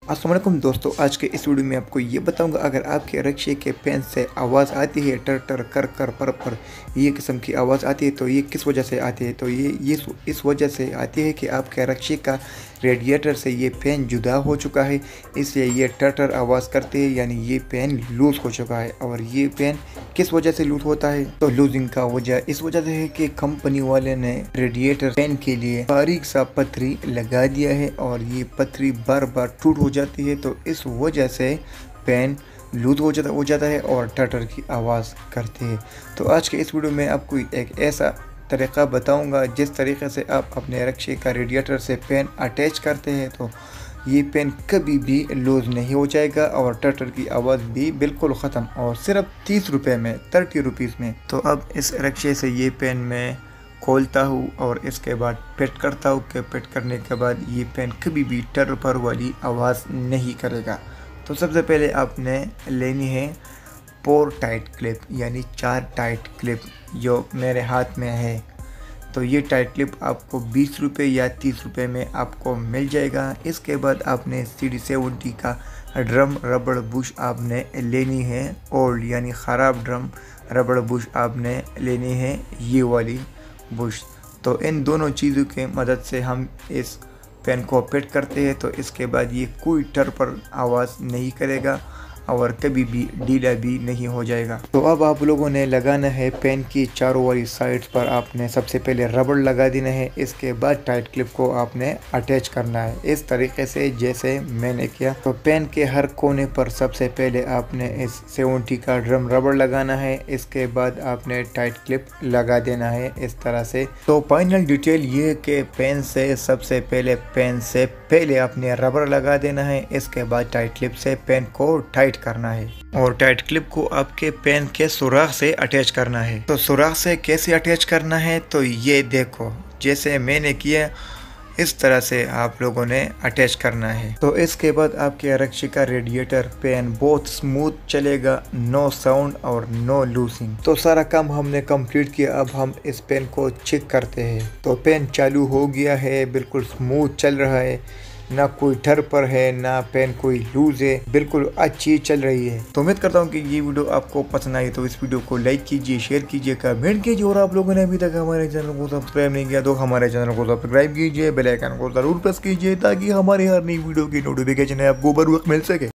अस्सलाम वालेकुम दोस्तों, आज के इस वीडियो में आपको ये बताऊंगा अगर आपके रिक्शे के फैन से आवाज़ आती है टर टर कर कर पर ये किस्म की आवाज़ आती है तो ये किस वजह से आती है। तो ये इस वजह से आती है कि आपके रिक्शे का रेडिएटर से ये फ़ैन जुदा हो चुका है, इसलिए ये टर टर आवाज़ करते हैं, यानी ये फ़ैन लूज़ हो चुका है। और ये फ़ैन किस वजह से लूज़ होता है, तो लूजिंग का वजह इस वजह से है कि कंपनी वाले ने रेडिएटर फैन के लिए बारीक सा पथरी लगा दिया है और ये पथरी बार बार टूट हो जाती है, तो इस वजह से फैन लूज हो जाता है और टटर की आवाज़ करते हैं। तो आज के इस वीडियो में आपको एक ऐसा तरीक़ा बताऊंगा जिस तरीके से आप अपने रिक्शे का रेडिएटर से फैन अटैच करते हैं तो ये पेन कभी भी लूज़ नहीं हो जाएगा और टटर की आवाज़ भी बिल्कुल ख़त्म, और सिर्फ 30 रुपये में, 30 रुपीज़ में। तो अब इस रिक्शे से ये पेन मैं खोलता हूँ और इसके बाद फिट करता हूँ कि फिट करने के बाद ये पेन कभी भी टर पर वाली आवाज़ नहीं करेगा। तो सबसे पहले आपने लेनी है 4 टाइट क्लिप, यानी 4 टाइट क्लिप जो मेरे हाथ में है। तो ये टाइट क्लिप आपको 20 रुपये या 30 रुपये में आपको मिल जाएगा। इसके बाद आपने CD70 का ड्रम रबड़ बुश आपने लेनी है, ओल्ड यानी ख़राब ड्रम रबड़ बुश आपने लेनी है, ये वाली बुश। तो इन दोनों चीज़ों के मदद से हम इस पेन को फिट करते हैं, तो इसके बाद ये कोई टर पर आवाज़ नहीं करेगा और कभी भी ढीला भी नहीं हो जाएगा। तो अब आप लोगों ने लगाना है पेन की चारों वाली साइड्स पर आपने सबसे पहले रबड़ लगा देना है, इसके बाद टाइट क्लिप को आपने अटैच करना है इस तरीके से जैसे मैंने किया। तो पेन के हर कोने पर सबसे पहले आपने इस 70 का ड्रम रबड़ लगाना है, इसके बाद आपने टाइट क्लिप लगा देना है इस तरह से। तो फाइनल डिटेल ये है कि पेन से सबसे पहले आपने रबड़ लगा देना है, इसके बाद टाइट क्लिप से पेन को टाइट करना है और टाइट क्लिप को आपके पेन के सुराख से अटैच करना है। तो सुराख से कैसे अटैच करना है, तो ये देखो जैसे मैंने किया इस तरह से आप लोगों ने अटैच करना है। तो इसके बाद आपके रिक्शे का रेडिएटर पेन बहुत स्मूथ चलेगा, नो साउंड और नो लूजिंग। तो सारा काम हमने कंप्लीट किया, अब हम इस पेन को चेक करते हैं। तो पेन चालू हो गया है, बिल्कुल स्मूथ चल रहा है, ना कोई ठर पर है ना पेन कोई लूज है, बिल्कुल अच्छी चल रही है। तो उम्मीद करता हूँ कि ये वीडियो आपको पसंद आई, तो इस वीडियो को लाइक कीजिए, शेयर कीजिए, कमेंट कीजिए, और आप लोगों ने अभी तक हमारे चैनल को सब्सक्राइब नहीं किया तो हमारे चैनल को सब्सक्राइब कीजिए, बेल आइकन को जरूर प्रेस कीजिए ताकि हमारी हर नई वीडियो की नोटिफिकेशन आपको बर वक्त मिल सके।